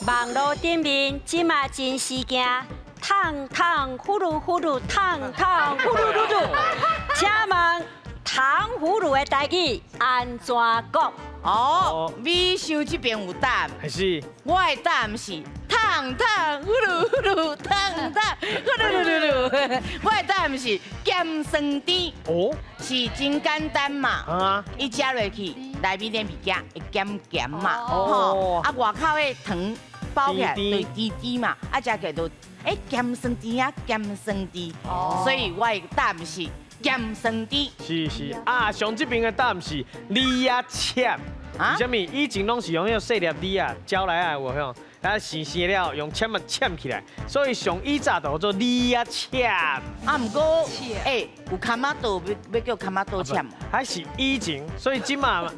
网络顶面即嘛真事件，烫烫呼噜呼噜，烫烫呼噜噜噜。请问糖葫芦的台语安怎讲？哦，美秀这边有答案，还是我的答案是烫烫呼噜呼噜，烫烫呼噜噜噜噜。我的答案是咸酸甜，哦是真简单嘛。啊，伊食落去，内面的物件会咸咸嘛，哦啊外口的糖包起来就甜甜甜嘛，啊食起来就咸酸甜啊，咸酸甜，所以我的答案是咸酸甜。是啊，上这边的答案是李亚签。啊为什么？以前拢是用迄个细粒李啊，招来啊，有向，啊生了用签啊签起来，所以上以早就叫做李亚签。啊，毋过有卡马豆要叫卡马豆签，还是以前，所以今嘛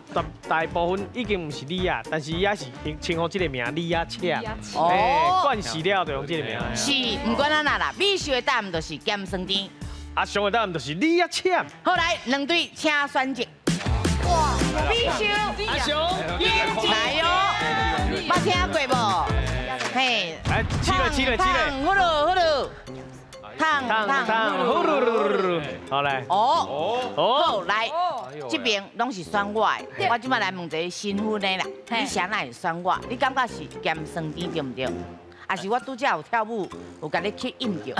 大部分已经唔是李啊，但是也是称呼这个名李亚签。哦惯习了就用这个名。是毋管咱哪啦，美秀的答案就是咸酸甜。啊，上的答案就是李亚签。好来，两队请选择。哇，美秀，阿雄，来哟，捌听过无？嘿，来，起来，呼噜呼噜，烫呼噜噜噜，好来，好来，这边拢是选我的，我即摆来问一个新婚的啦，你谁来选我？你感觉是咸酸甜对唔对？还是我拄则有跳舞，有甲你去应着？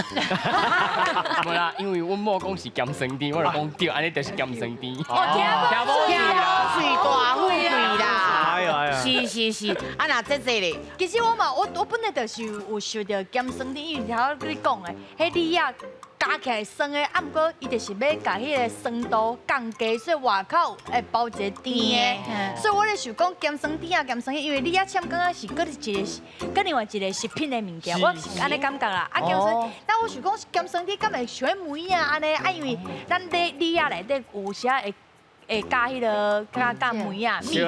无啦，因为阮某讲是咸酸甜，我就讲对，安尼就是咸酸甜。听无水大富贵啦！哎呦，是，啊那这咧，其实我本来就是有受到咸酸甜，因为头跟你讲的，迄李亚加起来酸的，啊，毋过伊就是要甲迄个酸度降低，所以外口会包一个甜的。所以我咧想讲咸酸甜啊，咸酸甜，因为李亚签刚刚是搁另外一个食品的物件，我是安尼感觉啦。啊，咸酸，但我想讲咸酸甜，敢会像梅啊安尼，啊，因为咱咧李亚内底有时会加迄个加梅啊、蜜饯。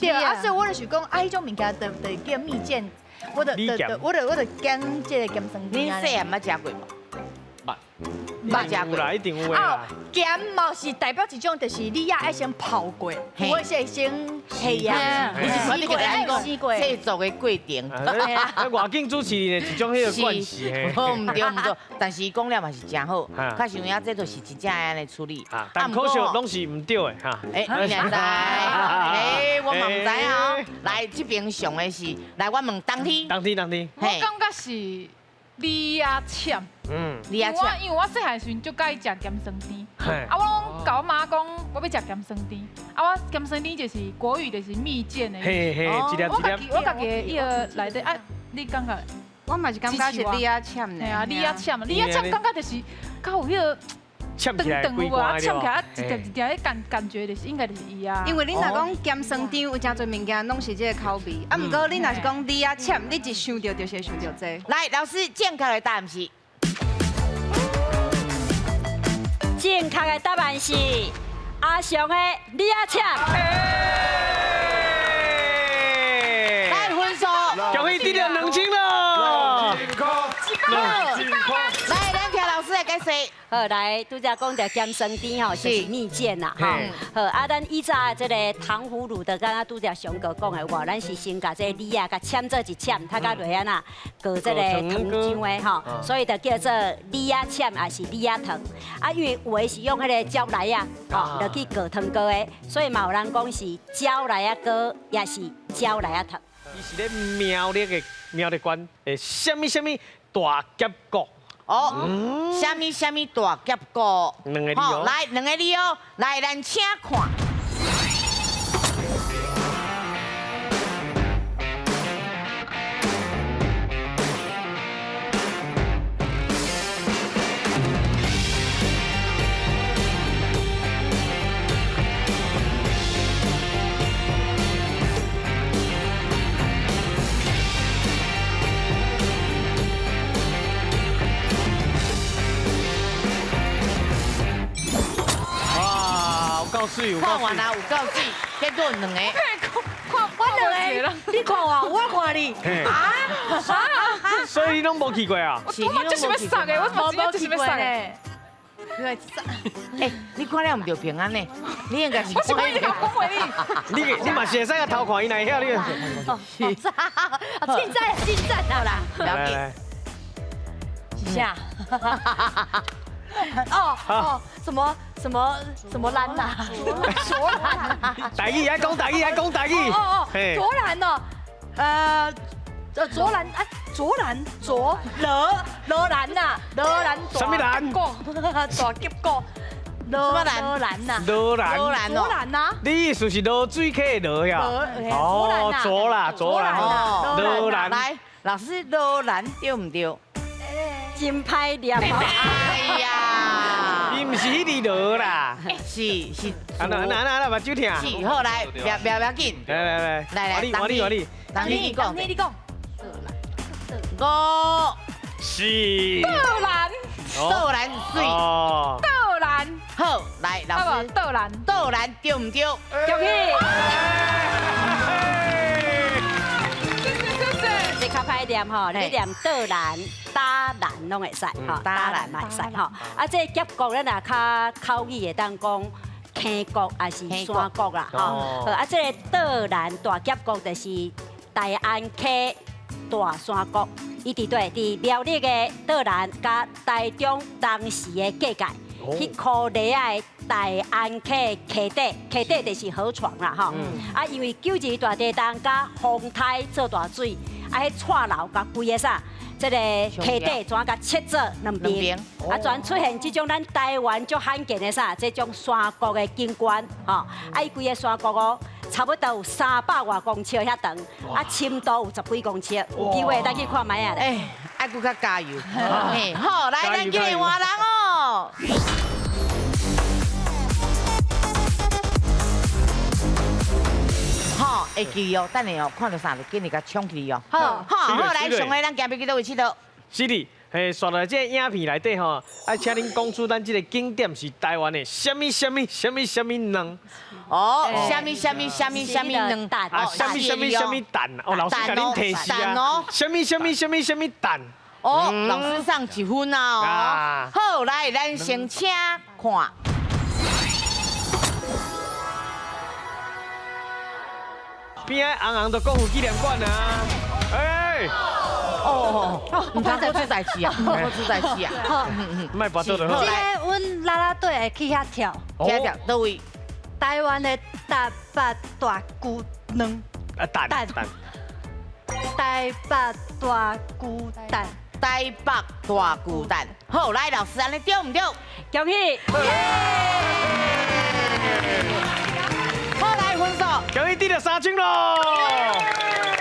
对啊，所以我就想讲，啊，迄种物件就叫蜜饯，我就拣这个咸酸你甜。细汉捌食过无？捌食过。有啦，一定有的啦。咸嘛是代表一种，就是你要爱先泡过，或是先黑啊，你是说你个安讲洗过。制作的过程？啊，外景主持人的一种迄个关系嘿。唔对，但是讲了嘛是真好，较想影这就是真正安尼处理。但可惜拢是唔对的哈。你知？我嘛唔知啊。来这边上的是，来我问当天。当天。我感觉是李亚签。李亚签。因为我细汉时阵就介意食咸酸甜，啊，我甲我妈讲我要食咸酸甜，啊，我咸酸甜就是国语就是蜜饯的。嘿，一粒。我家己伊个内底啊，你感觉？我嘛是感觉是李亚签呢。系啊，李亚签感觉就是较有迄个。呛起来，有无啊？呛起来一条迄感觉就是应该就是伊啊。因为你若讲咸酸甜有真侪物件拢是这个口味，啊，毋过你若是讲李亚签，你一想到就是想到这。来，老师正确的答案是。正确的答案是阿雄的李亚签。来分数，恭喜得了2000了。来，咱听老师的解释。好，来，拄则讲到咸酸甜吼，就是蜜饯啦，吼。好，啊，咱以早这个糖葫芦的，刚刚拄则熊哥讲的话，咱是先把这个李啊，甲签做一签，它甲落安那，搁这个糖浆的吼，所以就叫做李啊签，也是李啊糖。啊，因为有的是用迄个椒来啊，吼，落去裹糖糕的，所以嘛有人讲是椒来啊糕，也是椒来啊糖。伊是咧苗栗县诶，什么大结果？什么大结果？两个字哦。来，两个字哦，来，咱请看。看完啦，有够水，结果两个。我两个，你看我，我看你。所以你拢无去过啊？我就是要送的，我真正就是要送的。你看了唔着平安呢？你应该是看了。你嘛是会使个头看伊来晓你。现在好啦，了解。几下？什么兰呐？卓兰。台语爱讲台语，爱讲台语。卓兰哦，卓兰哎，卓兰罗兰呐，罗兰。什么兰？大结果。罗兰呐？罗兰。卓兰呐？你意思是罗水客的罗呀？哦，卓兰。罗兰。来，老师罗兰对唔对？真歹念哦。哎呀，伊唔是迄个罗啦。是。那目睭疼。是，好来，不要紧。来，我你。当你讲。你讲。我是。豆兰水。豆兰。好，来，老师。豆兰对唔对？恭喜！这较歹念吼，你念倒兰、打兰拢会使吼，打兰嘛会使吼。啊，这结果咱也较口语会当讲坑角还是山角啦吼。啊，这个倒兰大结果就是大安溪大山角，伊伫苗栗的倒兰甲台中当时的界界。去靠里仔的大安溪溪底就是河床啦吼。啊，因为九二大地震甲风台做大水，啊，迄串流甲规个啥，这个溪底全甲切做两边，啊，全出现这种咱台湾足罕见的啥，这种山谷的景观吼。啊，伊规个山谷哦，差不多有300外公尺遐长，啊，深度有10几公尺，有机会咱去看卖啊。哎，爱搁较加油。好，来，咱今日换人哦。好，会记哦，等下哦，看到啥就紧你甲冲去哦。好，来，上个咱行要去倒位佚佗？是的，刷到这影片内底吼，爱请恁讲出咱这个景点是台湾的什么人？哦，什么能蛋？啊，什么蛋？哦，老师甲恁提示啊，什么蛋？哦，老师上1分啊！好，来，咱先请看。边仔红红都国父纪念馆啊！哎，唔通搁出代志啊！搁出代志啊！卖拔刀就好。这个阮啦啦队会去遐跳，跳倒位？台湾的台北大姑娘。啊，蛋。台北大姑蛋。台北大巨蛋。好，来，老师安尼对唔对？恭喜！好，来分数。恭喜得到3千咯！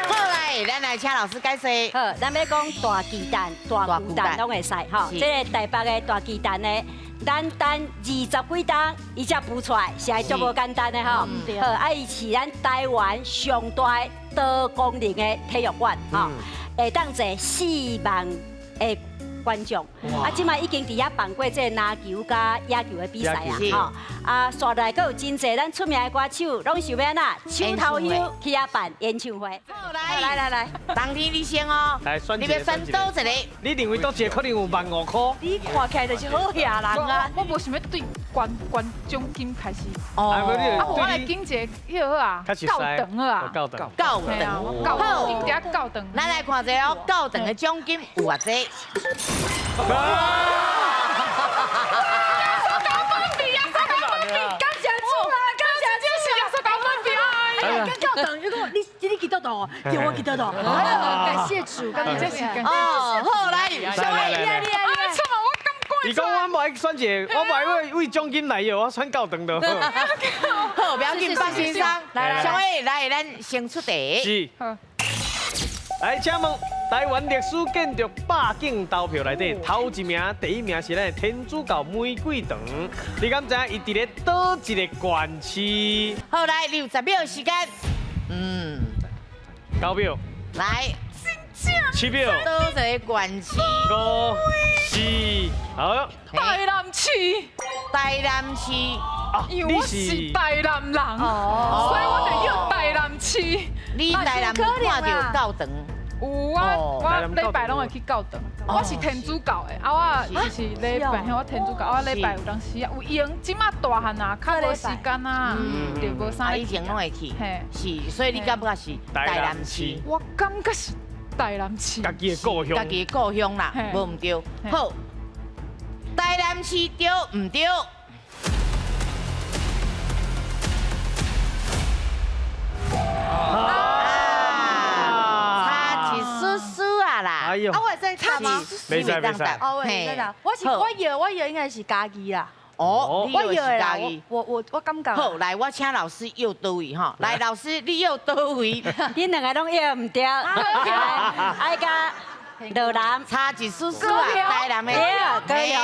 好来，咱来请老师解释。好，咱要讲大鸡蛋、大巨蛋拢会使吼。这个台北的大鸡蛋呢，咱等20几档，伊才孵出来，是还足无简单的吼。好，啊，伊是咱台湾上大多功能的体育馆吼，会当坐4万的观众。啊，即摆已经伫遐办过这篮球甲野球的比赛啊，吼。啊，刷来阁有真侪咱出名的歌手，拢想要哪手头休去遐办演唱会。好来，当天你先哦。来选一个。你要选倒一个？你认为倒一个可能有15000块？你看起来就是好野人啊！我无想要对关奖金开始。哦。啊，我来经济迄好啊，高等啊。高等。高等，经济高等。咱来看一下哦，高等的奖金有偌济？高等，如果你记得到，叫我记得到。感谢主，感谢主。哦，好来，小伟，厉害！你讲我无爱选一个，我无爱为奖金来哟，我选高等就好。好，不要紧，放心上。来，小伟，来，咱先出题。是。来，请问台湾历史建筑100景投票内底，头一名第1名是咱的天主教玫瑰堂，你敢知伊伫咧倒一个县市？好，来60秒时间。9秒。来7秒。倒一个县市。5、4，好。台南市。台南市。因为我是台南人，所以我就要台南市。你台南看到高等。有啊，我礼拜拢会去教堂。我是天主教的，我就是礼拜，我天主教，我礼拜有当时有闲，即马大汉啊，较无时间啊，就无啥。以前拢会去，是，所以你感觉是台南市？我感觉是台南市，家己的故乡，家己的故乡啦，无唔对。好，台南市对唔对？差一丝丝啊啦！哎呦，我会使插吗？没使没使。哦，我会使。我摇应该是家己啦。哦，你又是家己。我感觉。好，来，我请老师右倒位哈。来，老师你右倒位。恁两个拢摇唔对，爱甲罗南差一丝丝啊，台南的高雄，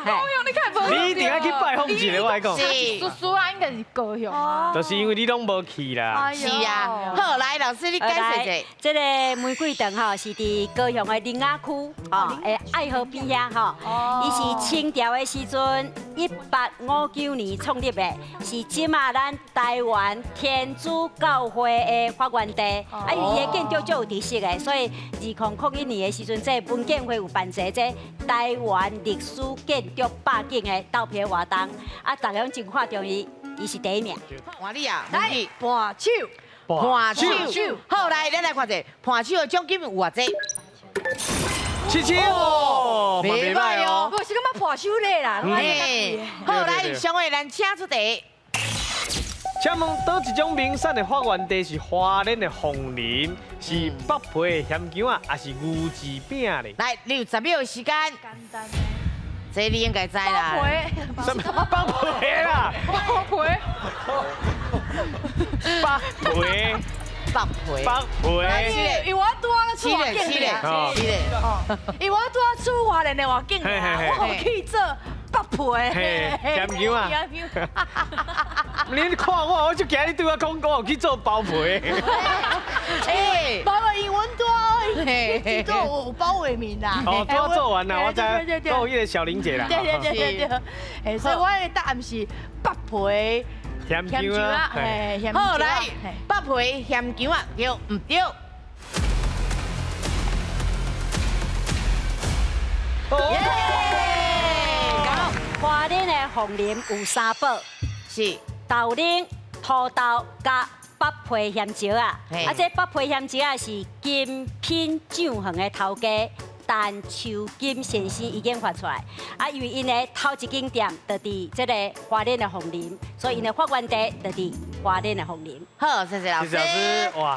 高雄你看无？你一定要去拜访一个，我来讲。叔叔啊，应该是高雄。就是因为你拢无去啦。是啊。好，来，老师你解释一下。这个玫瑰堂吼是伫高雄的林雅区哦，爱河边遐吼。伊是清朝的时阵1859年创立的，是即马咱台湾天主教会的发源地。啊，因为伊的建筑就有特色的，所以2001年的时阵，这文建会有办这台湾历史建筑100景的投票活动，啊，大家拢真看重伊，伊是第一名。换你啊，来盘手，盘手。好，来，咱来看者，盘手的奖金有偌济？77哦，袂歹哦。我是感觉盘手嘞啦。好，来，上位咱请出题。请问，倒一种名产的发源地是花莲的凤林，是北皮的咸姜啊，还是牛舌饼咧？来，你有10秒的时间。简单的。这你应该知啦。什么北皮啦？北皮。因为我拄啊出外景因为我拄啊出华联的外景我有去做北皮咸姜啊。你看我就惊你对我讲，我有去做包皮。包个英文多，做有包为名啦。哦，我做完啦，我知。够迄个小玲姐啦。对。所以我的答案是北皮。咸姜啊，好来，北皮咸姜啊，对唔对？花莲的凤林有3宝，是豆奶、土豆加北皮咸椒啊。啊，这北皮咸椒啊是金品酱园的头家陈秋金先生已经发出来。啊，因为因的头一间店就伫这个花莲的凤林，所以因的发源地就伫花莲的凤林。好，谢谢老师。哇。